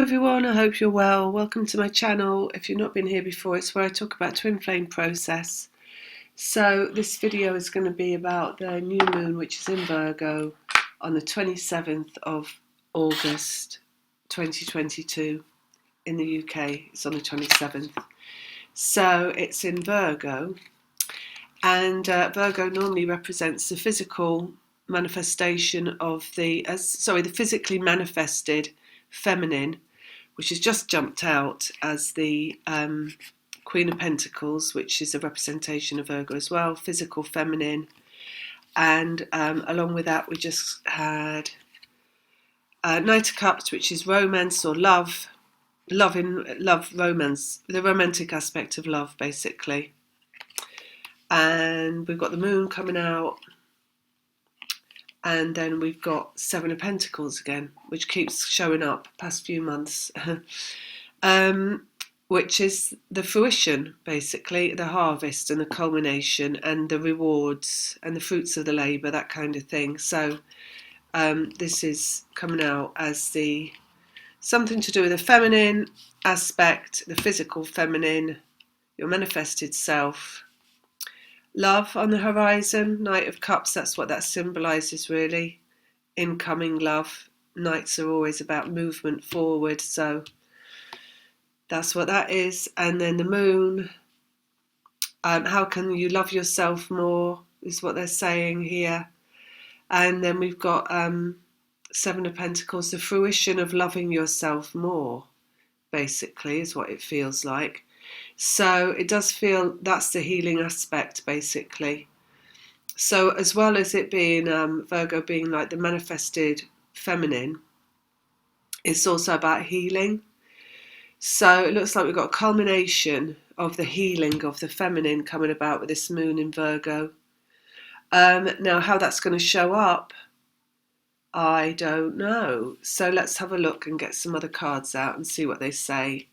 Everyone, I hope you're well. Welcome to my channel. If you've not been here before, it's where I talk about twin flame process. So this video is going to be about the new moon, which is in Virgo on the 27th of August 2022 in the UK. It's on the 27th. So it's in Virgo, and Virgo normally represents the physical manifestation of the physically manifested feminine, which has just jumped out as the Queen of Pentacles, which is a representation of Virgo as well, physical feminine. And along with that, we just had Knight of Cups, which is romance or love, romance, the romantic aspect of love, basically. And we've got the moon coming out. And then we've got Seven of Pentacles again, which keeps showing up past few months, which is the fruition, basically, the harvest and the culmination and the rewards and the fruits of the labour, that kind of thing. So this is coming out as something to do with the feminine aspect, the physical feminine, your manifested self. Love on the horizon, Knight of Cups, that's what that symbolises really. Incoming love. Knights are always about movement forward, so that's what that is. And then the moon, how can you love yourself more, is what they're saying here. And then we've got Seven of Pentacles, the fruition of loving yourself more, basically, is what it feels like. So it does feel that's the healing aspect, basically. So as well as it being Virgo being like the manifested feminine, it's also about healing. So it looks like we've got a culmination of the healing of the feminine coming about with this moon in Virgo. Now how that's going to show up, I don't know. So let's have a look and get some other cards out and see what they say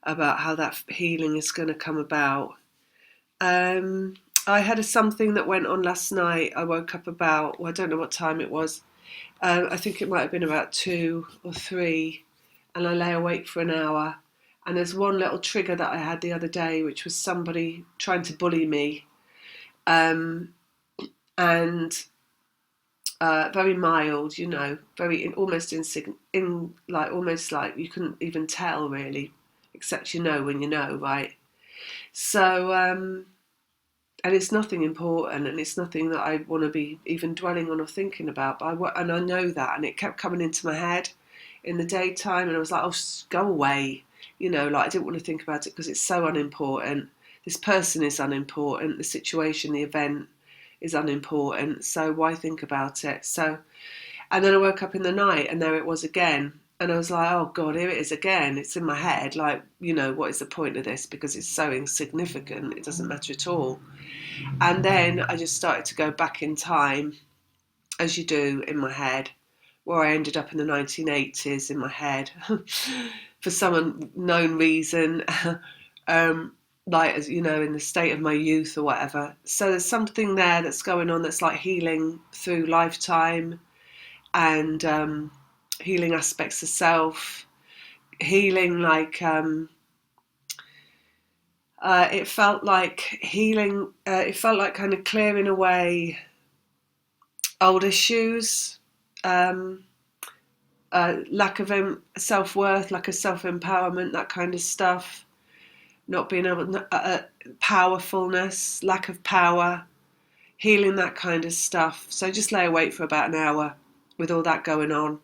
about how that healing is going to come about. I had something that went on last night. I woke up about, well, I don't know what time it was. I think it might have been about 2 or 3, and I lay awake for an hour. And there's one little trigger that I had the other day, which was somebody trying to bully me, and very mild, very almost almost like you couldn't even tell really, except when you know, right? So, and it's nothing important, and it's nothing that I want to be even dwelling on or thinking about. And I know that, and it kept coming into my head in the daytime, and I was like, "Oh, go away," like I didn't want to think about it because it's so unimportant. This person is unimportant. The situation, the event is unimportant. So why think about it? So, and then I woke up in the night, and there it was again. And I was like, oh God, here it is again. It's in my head. Like, what is the point of this? Because it's so insignificant. It doesn't matter at all. And then I just started to go back in time, as you do in my head, where I ended up in the 1980s in my head for some unknown reason, like, as in the state of my youth or whatever. So there's something there that's going on that's like healing through lifetime and healing aspects of self, healing like it felt like healing, it felt like kind of clearing away old issues, lack of self-worth, lack of self-empowerment, that kind of stuff, not being able powerfulness, lack of power, healing that kind of stuff. So just lay awake for about an hour with all that going on,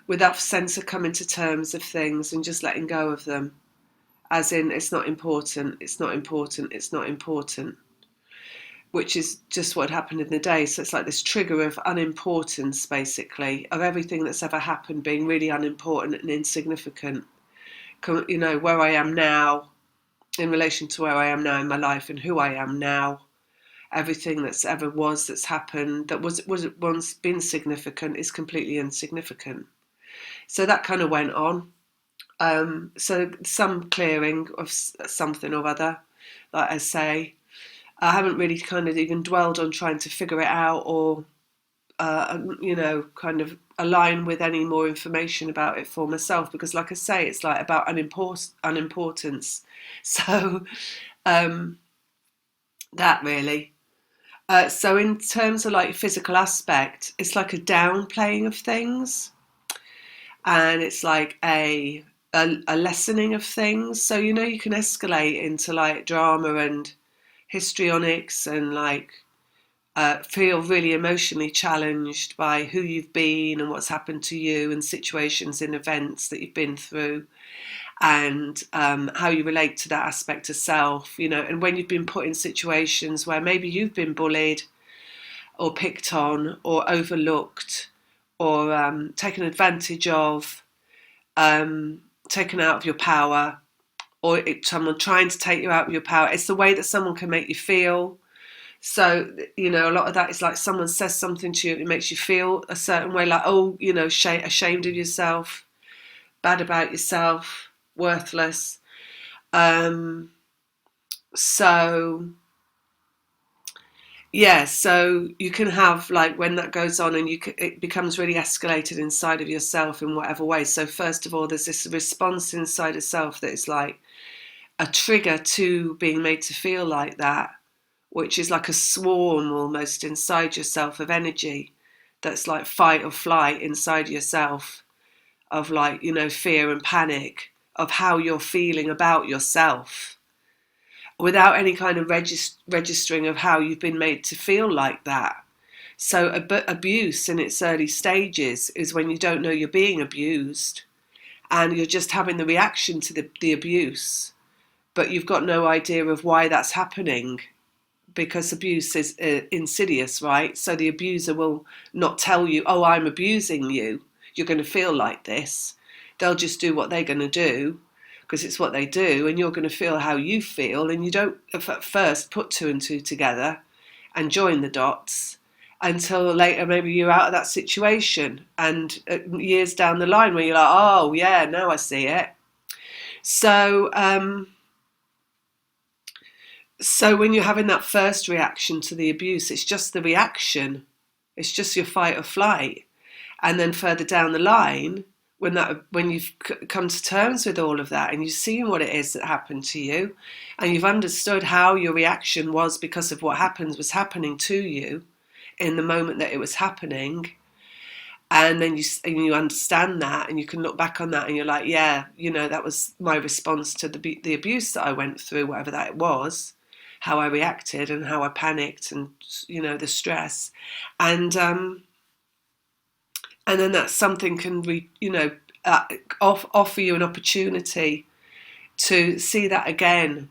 with that sense of coming to terms of things and just letting go of them. As in, it's not important, it's not important, it's not important, which is just what happened in the day. So it's like this trigger of unimportance, basically, of everything that's ever happened being really unimportant and insignificant. Where I am now in relation to where I am now in my life and who I am now. Everything that's ever that's happened, that was once been significant, is completely insignificant. So that kind of went on. So some clearing of something or other, like I say. I haven't really kind of even dwelled on trying to figure it out or kind of align with any more information about it for myself, because like I say, it's like about unimportance. So that really. So in terms of like physical aspect, it's like a downplaying of things, and it's like a lessening of things. So you can escalate into like drama and histrionics, and like feel really emotionally challenged by who you've been and what's happened to you, and situations and events that you've been through, and how you relate to that aspect of self. And when you've been put in situations where maybe you've been bullied or picked on or overlooked or taken advantage of, taken out of your power, or someone trying to take you out of your power. It's the way that someone can make you feel. So, a lot of that is like someone says something to you, it makes you feel a certain way, like, oh, ashamed of yourself, bad about yourself, worthless. So, yeah, so you can have like when that goes on, and it becomes really escalated inside of yourself in whatever way. So first of all, there's this response inside of self that is like a trigger to being made to feel like that, which is like a swarm almost inside yourself of energy that's like fight or flight inside yourself, of like, fear and panic of how you're feeling about yourself, without any kind of registering of how you've been made to feel like that. So abuse in its early stages is when you don't know you're being abused, and you're just having the reaction to the abuse, but you've got no idea of why that's happening, because abuse is insidious, right? So the abuser will not tell you, oh, I'm abusing you, you're going to feel like this. They'll just do what they're going to do, because it's what they do, and you're going to feel how you feel, and you don't at first put two and two together and join the dots until later maybe you're out of that situation, and years down the line where you're like, oh yeah, now I see it. So when you're having that first reaction to the abuse, it's just the reaction. It's just your fight or flight. And then further down the line, when you've come to terms with all of that, and you've seen what it is that happened to you, and you've understood how your reaction was because of what was happening to you in the moment that it was happening, and then you understand that, and you can look back on that, and you're like, yeah, that was my response to the abuse that I went through, whatever that was, how I reacted and how I panicked, and the stress, and then that something can offer you an opportunity to see that again.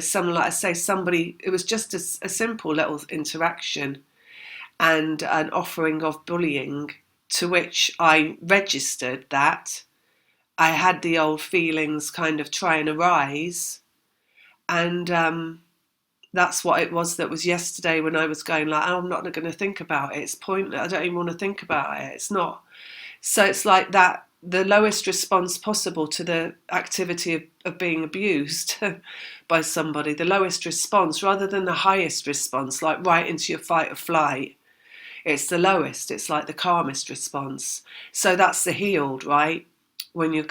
Someone, like I say, somebody, it was just a simple little interaction and an offering of bullying, to which I registered that I had the old feelings kind of try and arise, and that's what it was that was yesterday, when I was going like, oh, I'm not going to think about it, it's pointless, I don't even want to think about it, it's not. So it's like that, the lowest response possible to the activity of being abused by somebody, the lowest response rather than the highest response, like right into your fight or flight. It's the lowest, it's like the calmest response. So that's the healed, right? When you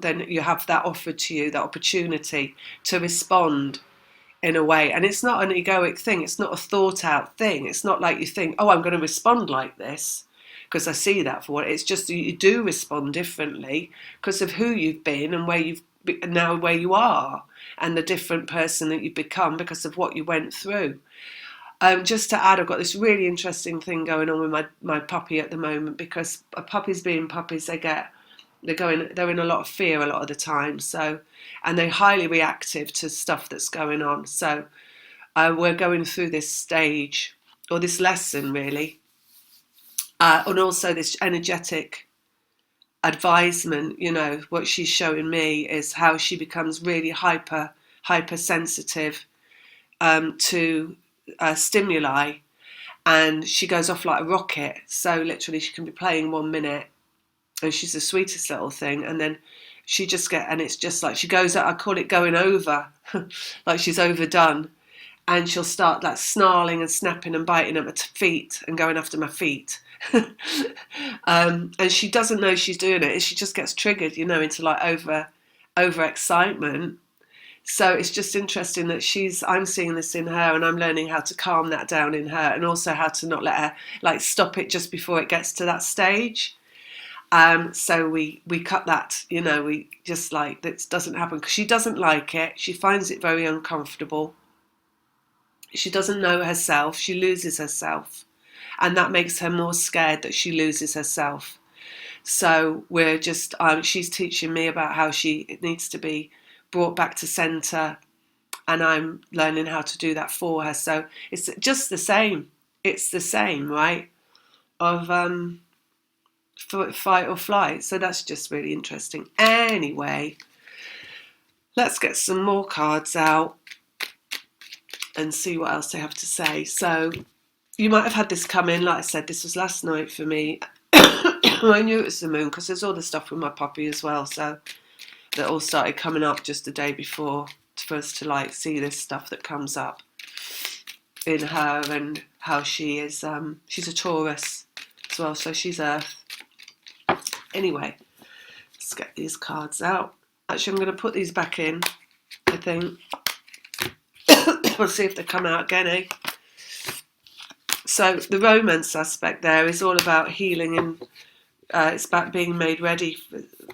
then you have that offered to you, that opportunity to respond in a way. And it's not an egoic thing, it's not a thought out thing, it's not like you think, oh, I'm going to respond like this because I see that for what it's just. You do respond differently because of who you've been and where you are, and the different person that you've become because of what you went through. Just to add, I've got this really interesting thing going on with my puppy at the moment, because puppies being puppies, they're in a lot of fear a lot of the time. So, and they're highly reactive to stuff that's going on. So we're going through this stage, or this lesson really, and also this energetic advisement. What she's showing me is how she becomes really hypersensitive to stimuli, and she goes off like a rocket. So literally she can be playing 1 minute and she's the sweetest little thing, and then and it's just like she goes out, I call it going over, like she's overdone, and she'll start like snarling and snapping and biting at my feet and going after my feet. And she doesn't know she's doing it, and she just gets triggered, into like over excitement. So it's just interesting that I'm seeing this in her, and I'm learning how to calm that down in her, and also how to not let her like stop it just before it gets to that stage. So we cut that, we just like, that doesn't happen, because she doesn't like it. She finds it very uncomfortable. She doesn't know herself. She loses herself. And that makes her more scared that she loses herself. So she's teaching me about how it needs to be brought back to center, and I'm learning how to do that for her. So it's just the same. It's the same, right? Of fight or flight. So that's just really interesting. Anyway, let's get some more cards out and see what else they have to say. So you might have had this come in. Like I said, this was last night for me. I knew it was the moon because there's all the stuff with my puppy as well. So that all started coming up just the day before for us to like see this stuff that comes up in her, and how she is. She's a Taurus as well, so she's Earth. Anyway, let's get these cards out. Actually, I'm going to put these back in, I think. We'll see if they come out again, eh? So the romance aspect there is all about healing, and it's about being made ready.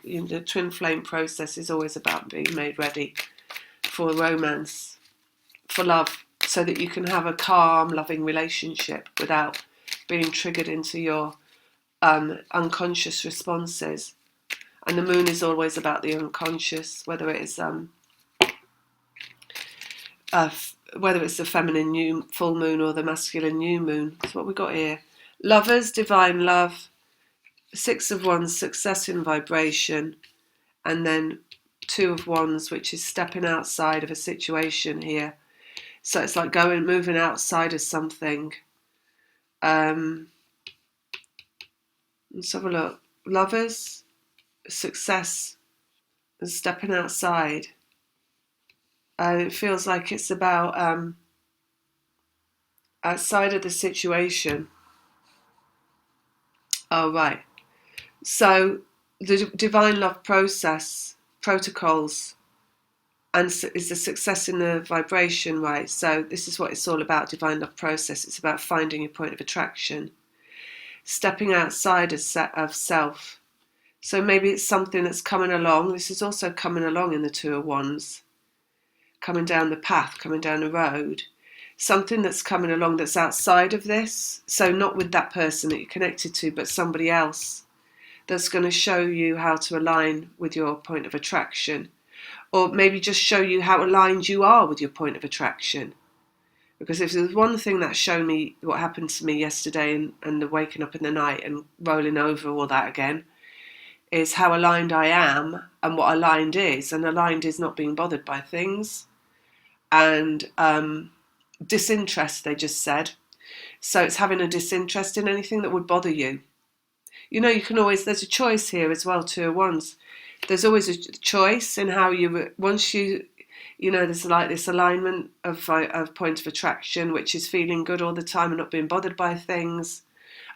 The twin flame process is always about being made ready for romance, for love, so that you can have a calm, loving relationship without being triggered into your unconscious responses. And the moon is always about the unconscious, whether it is whether it's the feminine full moon or the masculine new moon. That's what we got here. Lovers, divine love, 6 of Wands, success in vibration, and then 2 of Wands, which is stepping outside of a situation here. So it's like moving outside of something. Let's have a look. Lovers, success, and stepping outside. It feels like it's about outside of the situation. Oh, right. So the divine love process, protocols, and is the success in the vibration, right? So this is what it's all about, divine love process. It's about finding your point of attraction, stepping outside of self. So maybe it's something that's coming along. This is also coming along in the 2 of Wands, coming down the path, coming down the road. Something that's coming along that's outside of this. So not with that person that you're connected to, but somebody else that's going to show you how to align with your point of attraction. Or maybe just show you how aligned you are with your point of attraction. Because if there's one thing that showed me what happened to me yesterday, and the waking up in the night and rolling over all that again, is how aligned I am and what aligned is. And aligned is not being bothered by things. And disinterest, they just said. So it's having a disinterest in anything that would bother you. You can always, there's a choice here as well, 2 of Wands. There's always a choice in how once you there's like this alignment of point of attraction, which is feeling good all the time and not being bothered by things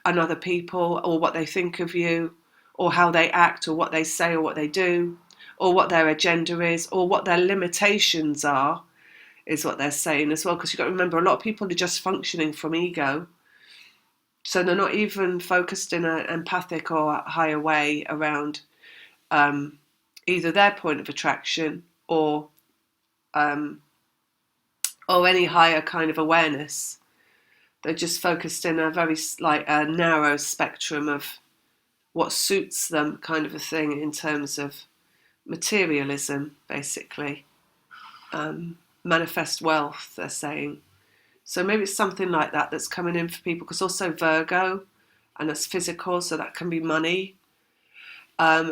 and other people, or what they think of you, or how they act, or what they say, or what they do, or what their agenda is, or what their limitations are, is what they're saying as well. Because you've got to remember, a lot of people are just functioning from ego. So they're not even focused in an empathic or higher way around either their point of attraction or any higher kind of awareness. They're just focused in a very a narrow spectrum of what suits them, kind of a thing, in terms of materialism, basically. Manifest wealth, they're saying. So maybe it's something like that that's coming in for people, because also Virgo, and that's physical, so that can be money.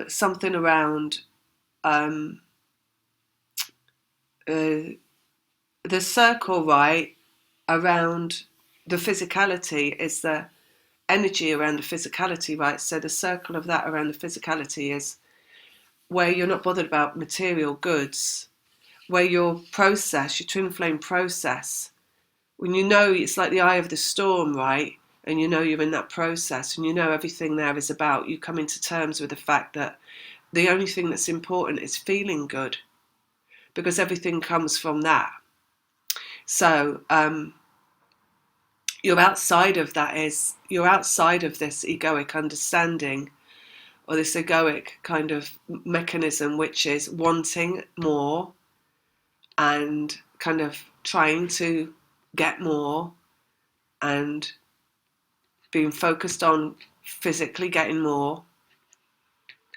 Something around the circle, right, around the physicality is the energy around the physicality, right? So the circle of that around the physicality is where you're not bothered about material goods, where your process, your twin flame process, when you know it's like the eye of the storm, right? And you know you're in that process and you know everything there is about, you come into terms with the fact that the only thing that's important is feeling good, because everything comes from that. So you're outside of this egoic understanding or this egoic kind of mechanism, which is wanting more and kind of trying to get more and being focused on physically getting more,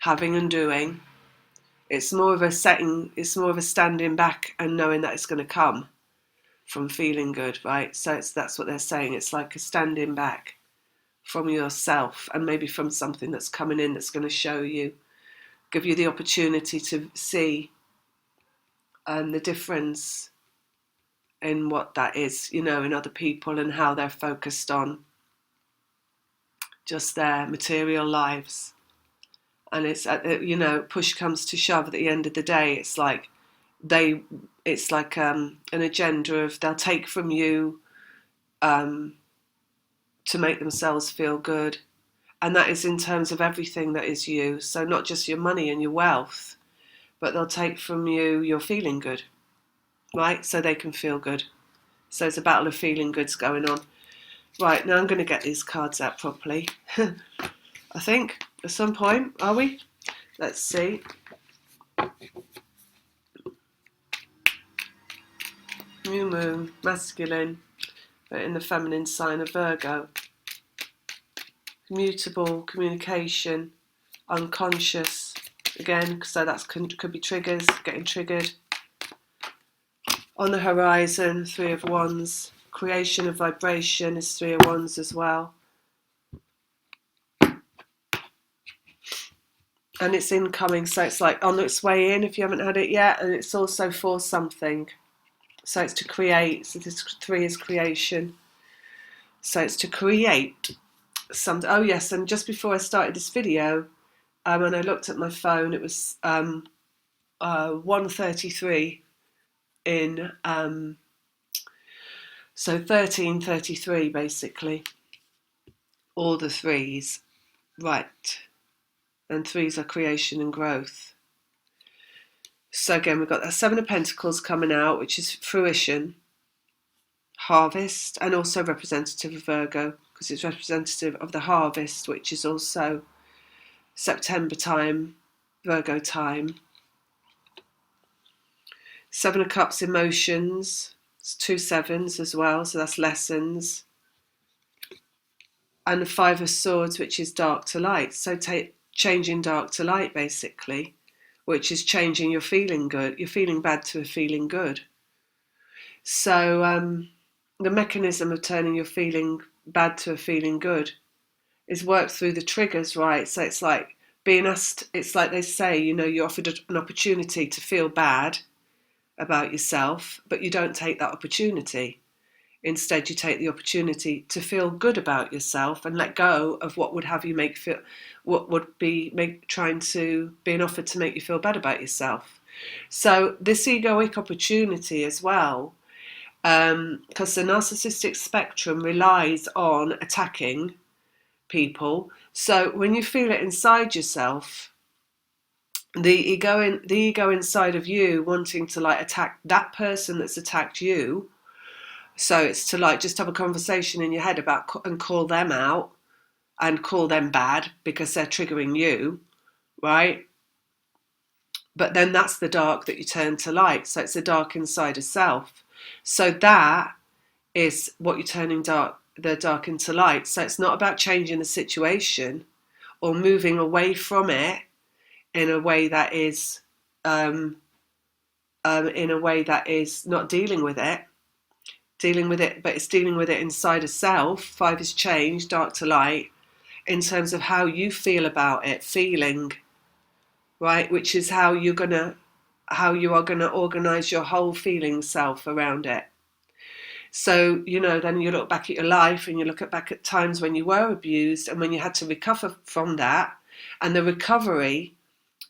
having and doing. It's more of a standing back and knowing that it's going to come from feeling good, right? So that's what they're saying. It's like a standing back from yourself and maybe from something that's coming in that's going to show you, give you the opportunity to see the difference in what that is, in other people and how they're focused on just their material lives. And it's, push comes to shove at the end of the day, it's like an agenda of they'll take from you to make themselves feel good. And that is in terms of everything that is you. So not just your money and your wealth, but they'll take from you your feeling good, right? So they can feel good. So it's a battle of feeling goods going on. Right, now I'm going to get these cards out properly. I think, at some point, are we? Let's see. New moon, masculine, but in the feminine sign of Virgo. Mutable communication, unconscious, again, so that could be triggers, getting triggered. On the horizon, Three of Wands. Creation of vibration is Three of Wands as well. And it's incoming, so it's like on its way in if you haven't had it yet, and it's also for something. So it's to create, so this 3 is creation. So it's to create something. Oh yes, and just before I started this video, when I looked at my phone, it was 1:33 in, so 1333 basically, all the 3s, right, and 3s are creation and growth. So again, we've got that 7 of Pentacles coming out, which is fruition, harvest, and also representative of Virgo, because it's representative of the harvest, which is also September time, Virgo time. 7 of Cups, emotions. It's 2 7s as well, so that's lessons. And the 5 of Swords, which is dark to light. So changing dark to light, basically, which is changing your feeling good, your feeling bad to a feeling good. So the mechanism of turning your feeling bad to a feeling good is worked through the triggers, right? So it's like being asked, it's like they say, you're offered an opportunity to feel bad about yourself, but you don't take that opportunity. Instead, you take the opportunity to feel good about yourself and let go of what would have you trying to be an offer to make you feel bad about yourself. So this egoic opportunity as well, because the narcissistic spectrum relies on attacking people. So when you feel it inside yourself, the ego inside of you wanting to attack that person that's attacked you. So it's to just have a conversation in your head about and call them out and call them bad because they're triggering you, right? But then that's the dark that you turn to light. So it's the dark inside of self. So that is what you're turning the dark into light. So it's not about changing the situation or moving away from it in a way that is not dealing with it, but it's dealing with it inside of self. 5 is change, dark to light, in terms of how you feel about it, feeling, right? Which is how you are gonna organize your whole feeling self around it. So, then you look back at your life and you look back at times when you were abused and when you had to recover from that. And the recovery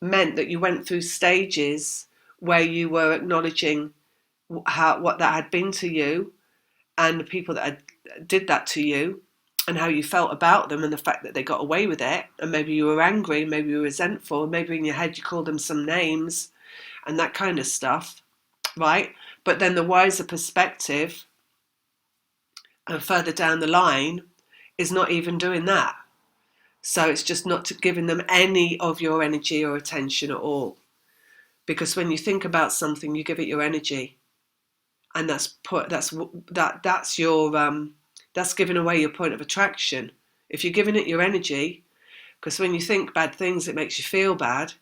meant that you went through stages where you were acknowledging what that had been to you and the people that did that to you, and how you felt about them, and the fact that they got away with it, and maybe you were angry, maybe you were resentful, maybe in your head you called them some names and that kind of stuff, right? But then the wiser perspective, and further down the line, is not even doing that. So it's just not giving them any of your energy or attention at all. Because when you think about something, you give it your energy, and that's giving away your point of attraction. If you're giving it your energy, because when you think bad things, it makes you feel bad.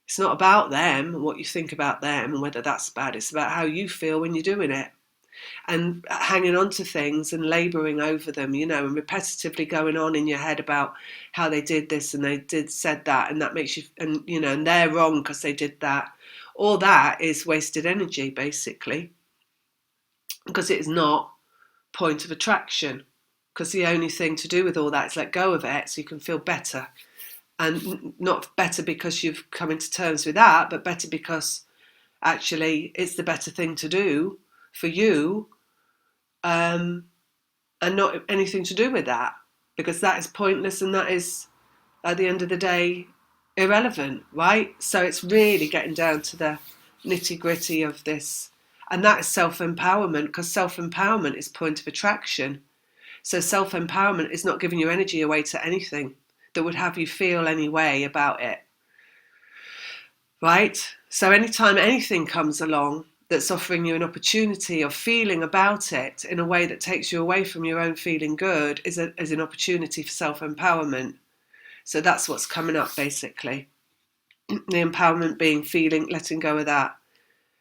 It's not about them and what you think about them and whether that's bad. It's about how you feel when you're doing it, and hanging on to things and labouring over them, and repetitively going on in your head about how they did this and they said that, and that makes you, and they're wrong because they did that. All that is wasted energy, basically, because it is not point of attraction. Because the only thing to do with all that is let go of it so you can feel better. And not better because you've come into terms with that, but better because actually it's the better thing to do for you, and not anything to do with that, because that is pointless and that is, at the end of the day, irrelevant, right? So it's really getting down to the nitty-gritty of this, and that is self-empowerment, because self-empowerment is point of attraction. So self-empowerment is not giving your energy away to anything that would have you feel any way about it, right? So anytime anything comes along that's offering you an opportunity of feeling about it in a way that takes you away from your own feeling good is an opportunity for self-empowerment. So that's what's coming up, basically. The empowerment being feeling, letting go of that,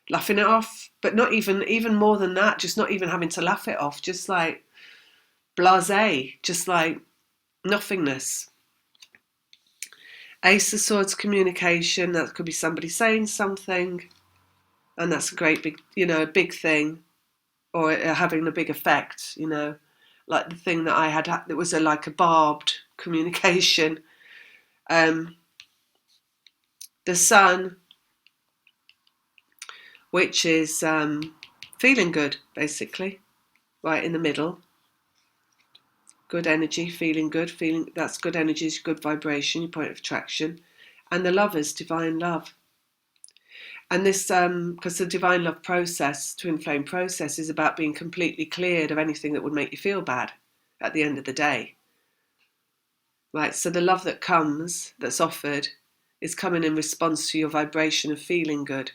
laughing it off, but not even more than that, just not even having to laugh it off, just like blasé, just like nothingness. Ace of Swords, communication. That could be somebody saying something, and that's a great big, a big thing, or having a big effect, like the thing that I had that was like a barbed communication. The Sun, which is feeling good, basically, right in the middle. Good energy, feeling good, that's good energy, is good vibration, your point of attraction. And the Lovers, divine love. And this, because the divine love process, twin flame process, is about being completely cleared of anything that would make you feel bad at the end of the day. Right, so the love that comes, that's offered, is coming in response to your vibration of feeling good,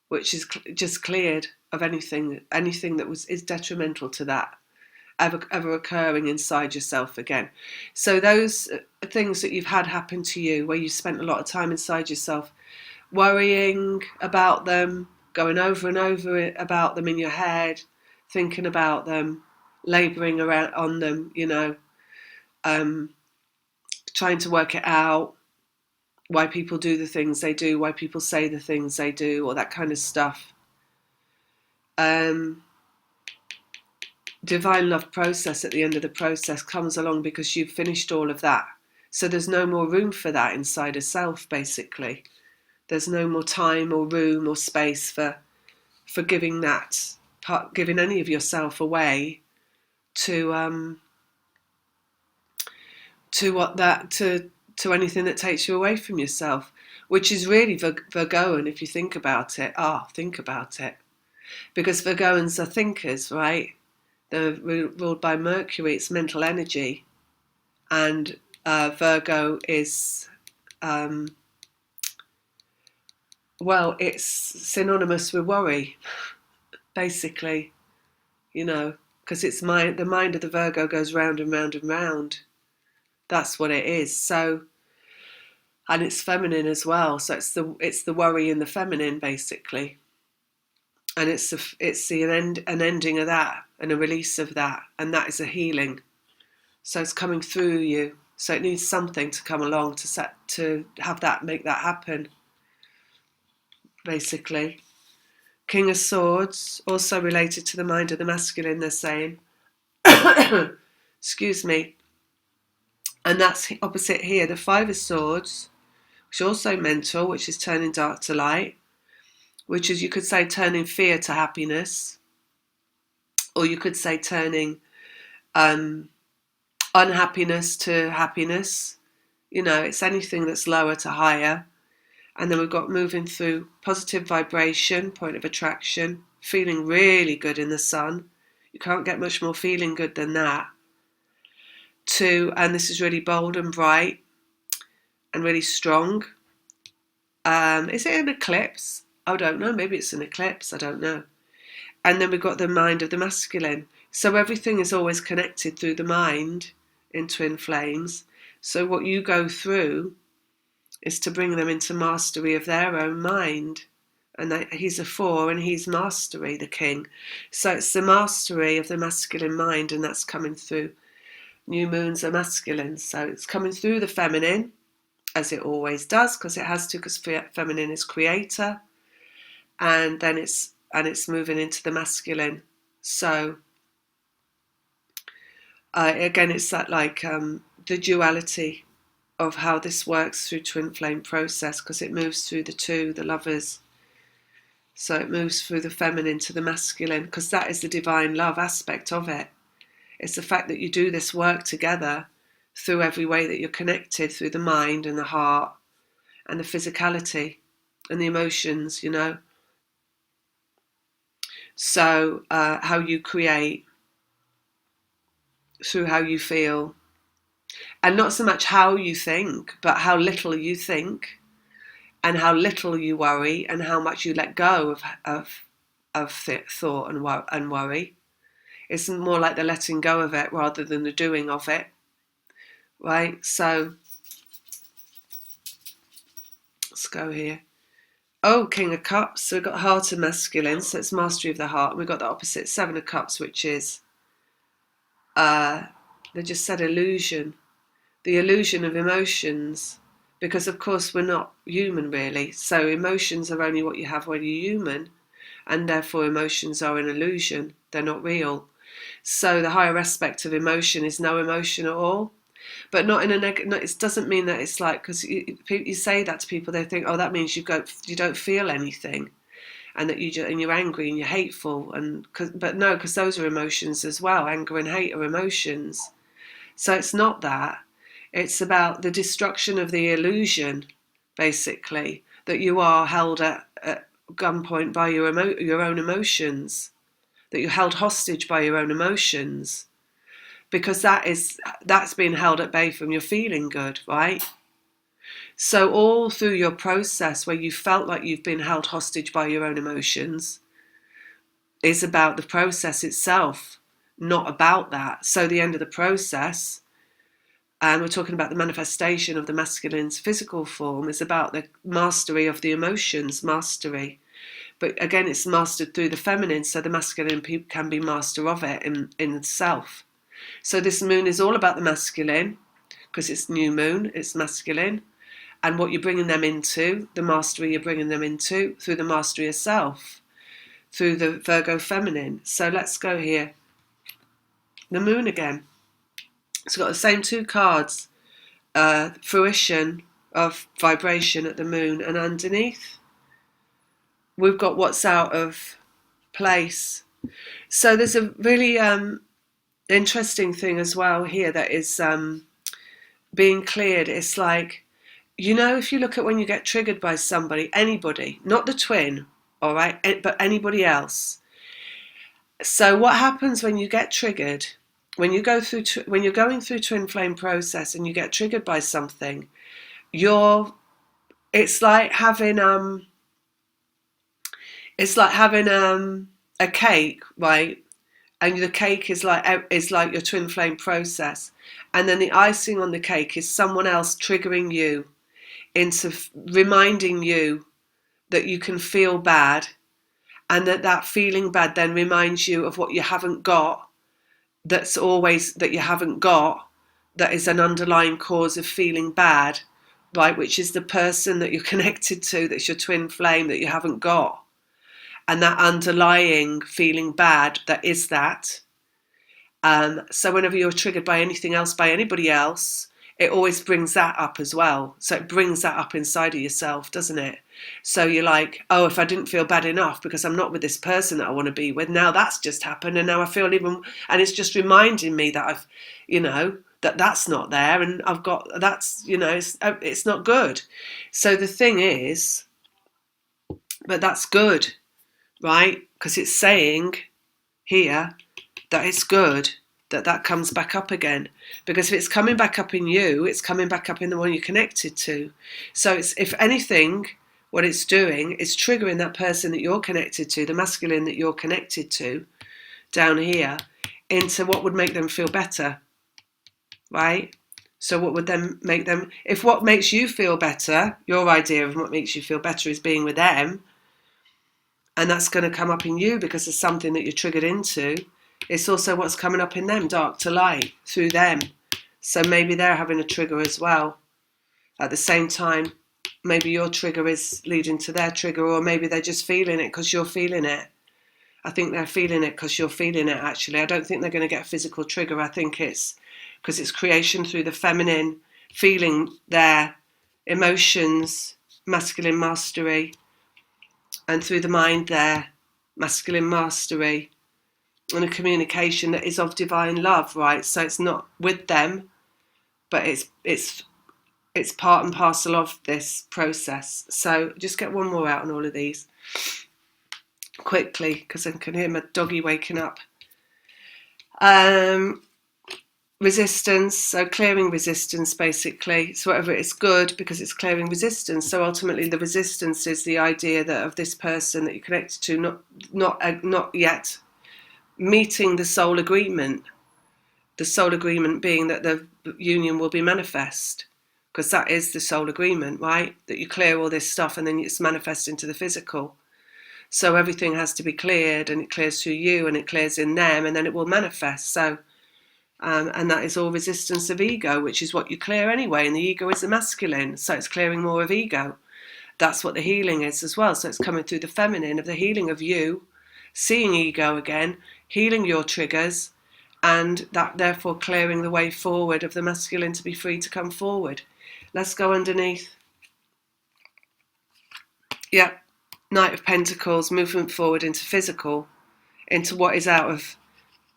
which is just cleared of anything that is detrimental to that ever occurring inside yourself again. So those things that you've had happen to you, where you spent a lot of time inside yourself, worrying about them, going over and over about them in your head, thinking about them, labouring around on them, trying to work it out, why people do the things they do, why people say the things they do, all that kind of stuff. Divine love process, at the end of the process, comes along because you've finished all of that. So there's no more room for that inside a self, basically. There's no more time or room or space for giving that part, giving any of yourself away to anything that takes you away from yourself, which is really Virgoan if you think about it. Think about it. Because Virgoans are thinkers, right? They're ruled by Mercury, it's mental energy. And Virgo is, it's synonymous with worry, basically, because it's the mind of the Virgo goes round and round and round. That's what it is. So, and it's feminine as well. So it's the worry in the feminine, basically. And it's an ending of that and a release of that, and that is a healing. So it's coming through you. So it needs something to come along to have that, make that happen, basically. King of Swords, also related to the mind of the masculine, they're saying. Excuse me. And that's opposite here, the Five of Swords, which is also mental, which is turning dark to light, which is, you could say, turning fear to happiness. or you could say turning unhappiness to happiness. It's anything that's lower to higher. And then we've got moving through positive vibration, point of attraction, feeling really good in the sun. You can't get much more feeling good than that. And this is really bold and bright and really strong. Is it an eclipse? I don't know. Maybe it's an eclipse. I don't know. And then we've got the mind of the masculine. So everything is always connected through the mind in twin flames. So what you go through is to bring them into mastery of their own mind. And he's a 4 and he's mastery, the king. So it's the mastery of the masculine mind, and that's coming through. New moons are masculine, so it's coming through the feminine, as it always does, because it has to, because feminine is creator. And then it's moving into the masculine. So again, it's that the duality of how this works through twin flame process, because it moves through the lovers. So it moves through the feminine to the masculine, because that is the divine love aspect of it. It's the fact that you do this work together through every way that you're connected, through the mind and the heart and the physicality and the emotions, So how you create through how you feel. And not so much how you think, but how little you think, and how little you worry, and how much you let go of thought and worry. It's more like the letting go of it rather than the doing of it, right? So let's go here. Oh, King of Cups. So we've got heart and masculine, so it's mastery of the heart. And we've got the opposite, 7 of Cups, which is, they just said illusion. The illusion of emotions, because of course we're not human really. So emotions are only what you have when you're human, and therefore emotions are an illusion. They're not real. So the higher aspect of emotion is no emotion at all, but not in a negative. It doesn't mean that it's like, because you say that to people, they think, oh, that means you don't feel anything, and that you're angry and you're hateful, but no, because those are emotions as well. Anger and hate are emotions. So it's not that. It's about the destruction of the illusion, basically, that you are held at gunpoint by your own emotions, that you're held hostage by your own emotions, because that's being held at bay from your feeling good, right? So all through your process where you felt like you've been held hostage by your own emotions is about the process itself, not about that. So the end of the process, and we're talking about the manifestation of the masculine's physical form, is about the mastery of the emotions, mastery. But again, it's mastered through the feminine, so the masculine can be master of it in itself. So this moon is all about the masculine, because it's new moon, it's masculine, and what you're bringing them into, the mastery you're bringing them into, through the mastery of self, through the Virgo feminine. So let's go here. The moon again. It's got the same 2 cards, fruition of vibration at the moon, and underneath we've got what's out of place. So there's a really interesting thing as well here that is being cleared. It's like, if you look at when you get triggered by somebody, anybody, not the twin, all right, but anybody else. So what happens when you get triggered? When you're going through twin flame process and you get triggered by something, it's like having a cake, right? And the cake is like your twin flame process, and then the icing on the cake is someone else triggering you into reminding you that you can feel bad, and that feeling bad then reminds you of what you haven't got. That you haven't got, that is an underlying cause of feeling bad, right? Which is the person that you're connected to, that's your twin flame that you haven't got. And that underlying feeling bad, that is that. So whenever you're triggered by anything else, by anybody else, it always brings that up as well. So it brings that up inside of yourself, doesn't it? So you're like, oh, if I didn't feel bad enough because I'm not with this person that I want to be with, now that's just happened, and now I feel even, and it's just reminding me that I've, that's not there, and I've got, that's, it's not good. So the thing is, but that's good, right? Because it's saying here that it's good that comes back up again, because if it's coming back up in you, it's coming back up in the one you're connected to. So it's, if anything, what it's doing is triggering that person that you're connected to, the masculine that you're connected to down here, into what would make them feel better, right? So what would then make them, if what makes you feel better, your idea of what makes you feel better is being with them, and that's going to come up in you because it's something that you're triggered into, it's also what's coming up in them, dark to light, through them. So maybe they're having a trigger as well. At the same time, maybe your trigger is leading to their trigger, or maybe they're just feeling it because you're feeling it. I think they're feeling it because you're feeling it, actually. I don't think they're going to get a physical trigger. I think it's because it's creation through the feminine, feeling their emotions, masculine mastery, and through the mind their masculine mastery, and a communication that is of divine love, right? So it's not with them, but it's part and parcel of this process. So just get one more out on all of these quickly, because I can hear my doggy waking up. Resistance, so clearing resistance, basically. So whatever, it's good because it's clearing resistance. So ultimately the resistance is the idea that of this person that you're connected to not yet meeting the soul agreement. The soul agreement being that the union will be manifest, because that is the soul agreement, right? That you clear all this stuff and then it's manifest into the physical. So everything has to be cleared, and it clears through you and it clears in them, and then it will manifest. So and that is all resistance of ego, which is what you clear anyway, and the ego is the masculine, so it's clearing more of ego. That's what the healing is as well. So it's coming through the feminine of the healing of you, seeing ego again, healing your triggers, and that therefore clearing the way forward of the masculine to be free to come forward. Let's go underneath. Yeah, Knight of Pentacles, movement forward into physical, into what is out of,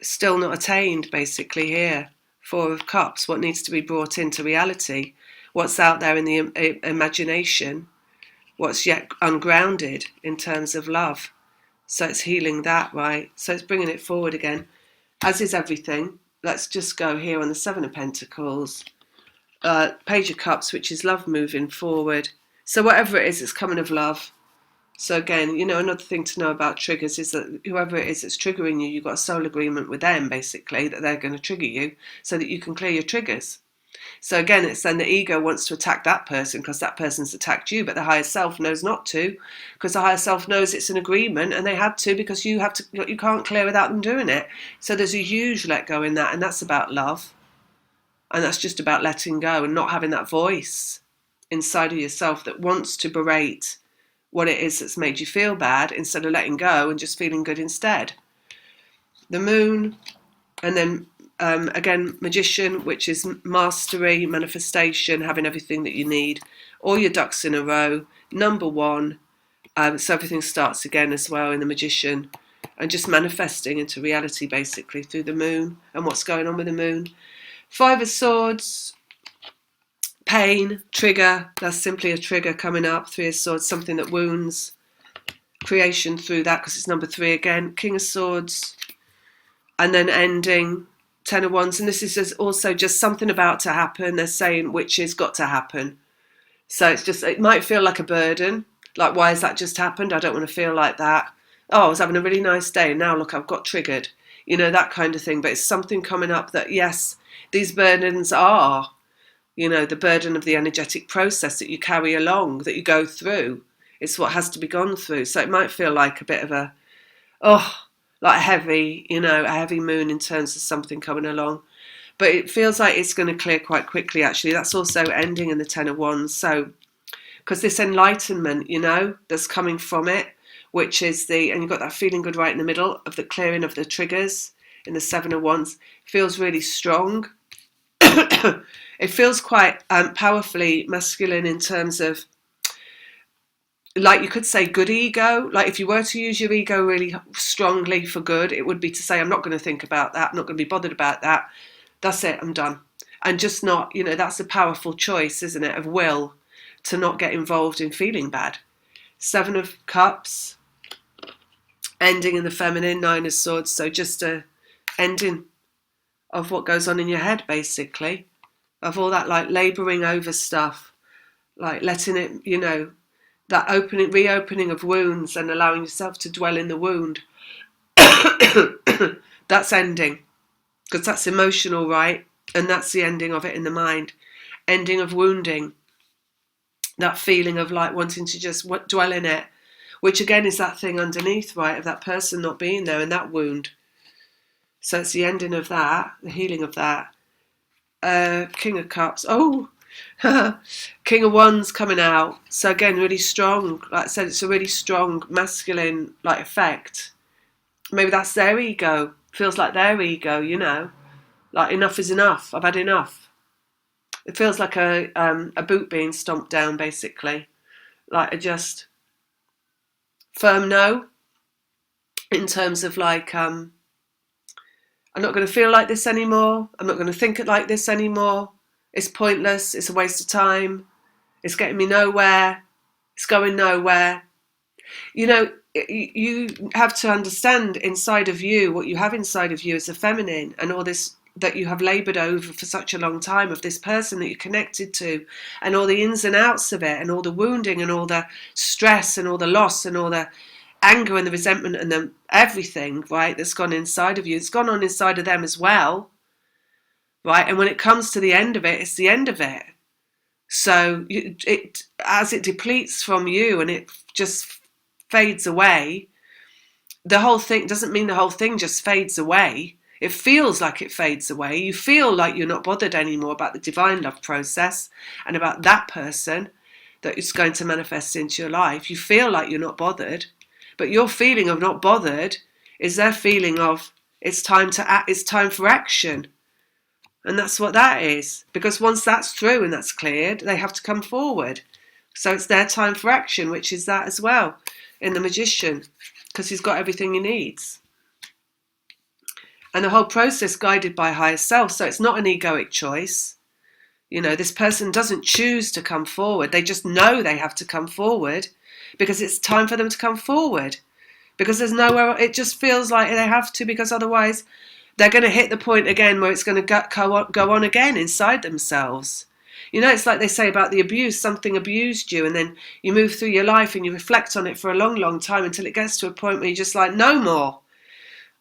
still not attained, basically here. Four of Cups, what needs to be brought into reality, what's out there in the imagination, what's yet ungrounded in terms of love. So it's healing that, right? So it's bringing it forward again, as is everything. Let's just go here on the Seven of Pentacles. Page of Cups, which is love moving forward. So whatever it is, it's coming of love. So again, another thing to know about triggers is that whoever it is that's triggering you, you've got a soul agreement with them, basically, that they're going to trigger you so that you can clear your triggers. So again, it's then the ego wants to attack that person because that person's attacked you, but the higher self knows not to, because the higher self knows it's an agreement and they had to, because you can't clear without them doing it. So there's a huge let go in that, and that's about love. And that's just about letting go and not having that voice inside of yourself that wants to berate what it is that's made you feel bad, instead of letting go and just feeling good instead. The Moon, and then again, Magician, which is mastery, manifestation, having everything that you need, all your ducks in a row. Number one, so everything starts again as well in the Magician, and just manifesting into reality basically through the Moon and what's going on with the Moon. Five of Swords, pain, trigger, that's simply a trigger coming up. Three of Swords, something that wounds, creation through that because it's number three again. King of Swords, and then ending, Ten of Wands, and this is also just something about to happen. They're saying which has got to happen. So it might feel like a burden, like why has that just happened? I don't want to feel like that. Oh, I was having a really nice day and now look, I've got triggered. That kind of thing. But it's something coming up that, yes, these burdens are, the burden of the energetic process that you carry along, that you go through. It's what has to be gone through. So it might feel like a bit of a, like heavy, a heavy moon in terms of something coming along. But it feels like it's going to clear quite quickly, actually. That's also ending in the Ten of Wands. So, because this enlightenment, that's coming from it, which is and you've got that feeling good right in the middle of the clearing of the triggers in the Seven of Wands, feels really strong. It feels quite powerfully masculine in terms of, like you could say, good ego. Like if you were to use your ego really strongly for good, it would be to say, I'm not going to think about that. I'm not going to be bothered about that. That's it. I'm done. And just not, that's a powerful choice, isn't it, of will to not get involved in feeling bad. 7 of Cups, ending in the feminine, 9 of Swords. So just a ending of what goes on in your head, basically, of all that like labouring over stuff, like letting it, that reopening of wounds and allowing yourself to dwell in the wound. That's ending, because that's emotional, right? And that's the ending of it in the mind. Ending of wounding. That feeling of like wanting to just dwell in it, which again is that thing underneath, right, of that person not being there in that wound. So it's the ending of that, the healing of that. King of Cups. Oh, King of Wands coming out. So again, really strong. Like I said, it's a really strong masculine like effect. Maybe that's their ego. Feels like their ego, like enough is enough. I've had enough. It feels like a boot being stomped down, basically. Like a just firm no, in terms of like, I'm not going to feel like this anymore. I'm not going to think it like this anymore. It's pointless. It's a waste of time. It's getting me nowhere. It's going nowhere. You have to understand inside of you, what you have inside of you as a feminine, and all this that you have laboured over for such a long time, of this person that you're connected to, and all the ins and outs of it, and all the wounding and all the stress and all the loss and all the anger and the resentment and the everything, right, that's gone inside of you. It's gone on inside of them as well, right? And when it comes to the end of it, it's the end of it. So as it depletes from you and it just fades away, the whole thing doesn't mean the whole thing just fades away. It feels like it fades away. You feel like you're not bothered anymore about the divine love process and about that person that is going to manifest into your life. You feel like you're not bothered. But your feeling of not bothered is their feeling of it's time to act, it's time for action. And that's what that is. Because once that's through and that's cleared, they have to come forward. So it's their time for action, which is that as well in the Magician, because he's got everything he needs. And the whole process guided by higher self. So it's not an egoic choice. This person doesn't choose to come forward. They just know they have to come forward, because it's time for them to come forward, because there's nowhere, it just feels like they have to, because otherwise they're going to hit the point again where it's going to go on again inside themselves. It's like they say about the abuse, something abused you, and then you move through your life and you reflect on it for a long, long time until it gets to a point where you're just like, no more.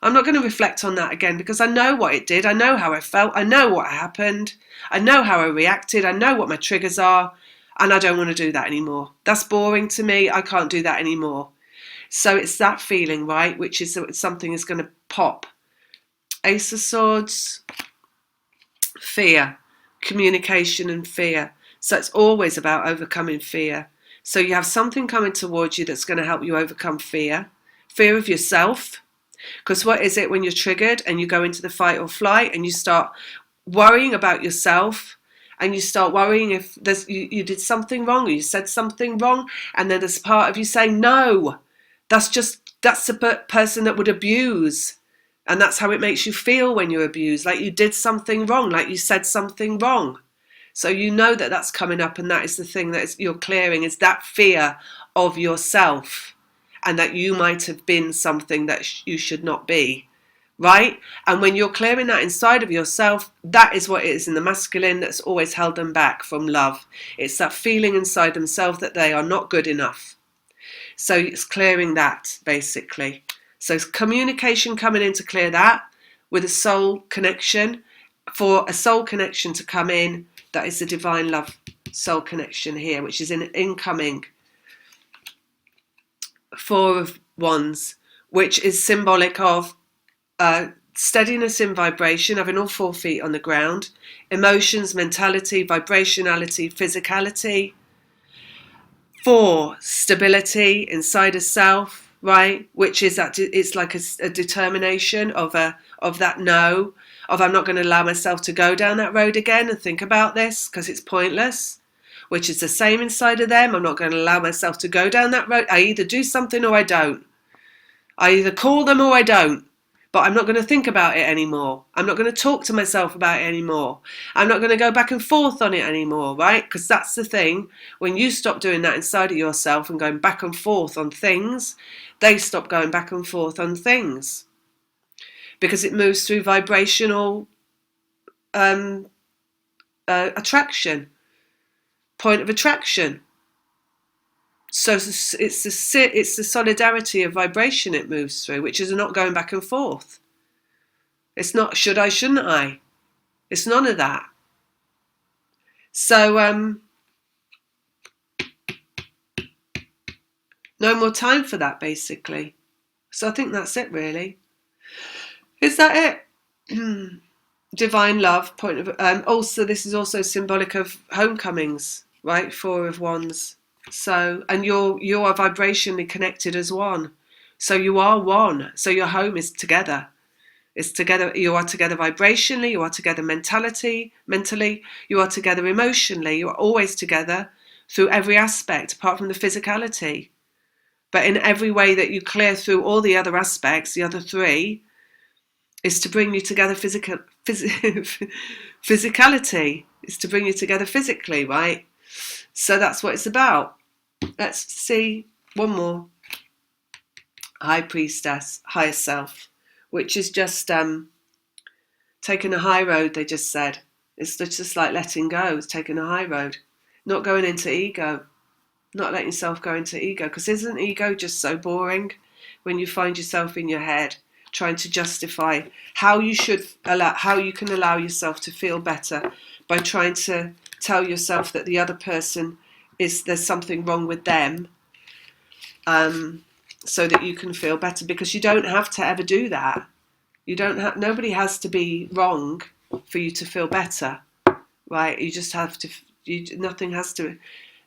I'm not going to reflect on that again, because I know what it did. I know how I felt. I know what happened. I know how I reacted. I know what my triggers are. And I don't want to do that anymore. That's boring to me. I can't do that anymore. So it's that feeling, right, which is that something is going to pop. Ace of Swords, fear, communication and fear. So it's always about overcoming fear. So you have something coming towards you that's going to help you overcome fear. Fear of yourself. Because what is it when you're triggered and you go into the fight or flight and you start worrying about yourself? And you start worrying if you did something wrong or you said something wrong, and then there's part of you saying, no, that's the person that would abuse. And that's how it makes you feel when you're abused, like you did something wrong, like you said something wrong. So you know that that's coming up, and that is the thing that you're clearing, is that fear of yourself and that you might have been something that you should not be. Right? And when you're clearing that inside of yourself, that is what it is in the masculine that's always held them back from love. It's that feeling inside themselves that they are not good enough. So it's clearing that, basically. So it's communication coming in to clear that with a soul connection. For a soul connection to come in, that is the divine love soul connection here, which is an incoming 4 of Wands, which is symbolic of steadiness in vibration, having all 4 feet on the ground, emotions, mentality, vibrationality, physicality. 4, stability inside a self, right? Which is that it's like a determination of that no, of I'm not going to allow myself to go down that road again and think about this because it's pointless. Which is the same inside of them. I'm not going to allow myself to go down that road. I either do something or I don't. I either call them or I don't. But I'm not going to think about it anymore. I'm not going to talk to myself about it anymore. I'm not going to go back and forth on it anymore, right? Because that's the thing. When you stop doing that inside of yourself and going back and forth on things, they stop going back and forth on things. Because it moves through vibrational attraction, point of attraction. So it's the solidarity of vibration it moves through, which is not going back and forth. It's not should I, shouldn't I? It's none of that. So no more time for that, basically. So I think that's it, really. Is that it? Divine love, point of also this is also symbolic of homecomings, right? 4 of Wands. So, and you are vibrationally connected as one. So you are one. So your home is together. It's together. You are together vibrationally. You are together mentally. You are together emotionally. You are always together through every aspect, apart from the physicality. But in every way that you clear through all the other aspects, the other 3, is to bring you together physicality. Is to bring you together physically, right? So that's what it's about. Let's see one more. High Priestess, higher self, which is just taking a high road, they just said. It's just like letting go. It's taking a high road. Not going into ego. Not letting yourself go into ego. Because isn't ego just so boring when you find yourself in your head trying to justify how you can allow yourself to feel better by trying to tell yourself that the other person there's something wrong with them, so that you can feel better, because you don't have to ever do that. Nobody has to be wrong for you to feel better, right? You just have to.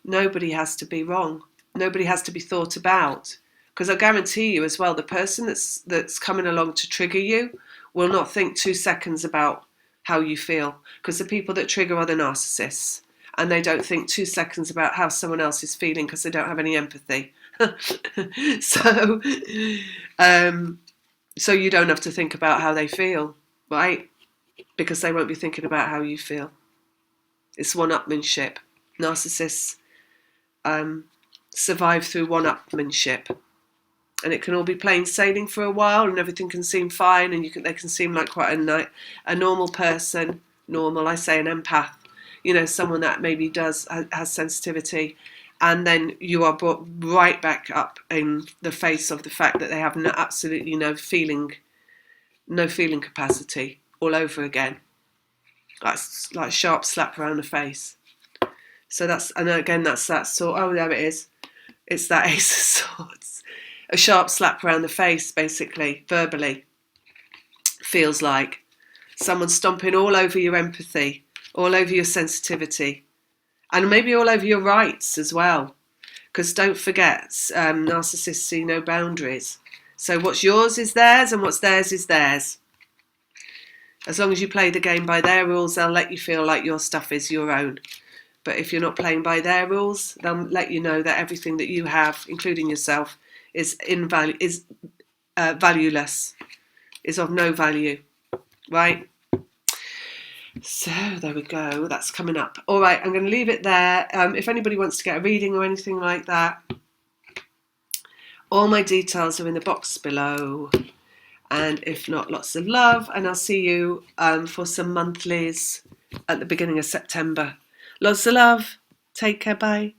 Nobody has to be wrong. Nobody has to be thought about. Because I guarantee you as well, the person that's coming along to trigger you will not think 2 seconds about how you feel. Because the people that trigger are the narcissists. And they don't think 2 seconds about how someone else is feeling because they don't have any empathy. So you don't have to think about how they feel, right? Because they won't be thinking about how you feel. It's one-upmanship. Narcissists survive through one-upmanship. And it can all be plain sailing for a while, and everything can seem fine, and they can seem like quite a normal person. Normal, I say, an empath. Someone that maybe has sensitivity, and then you are brought right back up in the face of the fact that they have absolutely no feeling capacity all over again. That's like a sharp slap around the face. So that's that sort. Oh, there it is. It's that Ace of Swords. A sharp slap around the face, basically, verbally. Feels like someone stomping all over your empathy, all over your sensitivity, and maybe all over your rights as well. Because don't forget, narcissists see no boundaries. So what's yours is theirs, and what's theirs is theirs. As long as you play the game by their rules, they'll let you feel like your stuff is your own. But if you're not playing by their rules, they'll let you know that everything that you have, including yourself, is valueless, is of no value, right? So there we go. That's coming up. All right, I'm going to leave it there. If anybody wants to get a reading or anything like that, all my details are in the box below. And if not, lots of love. And I'll see you for some monthlies at the beginning of September. Lots of love. Take care. Bye.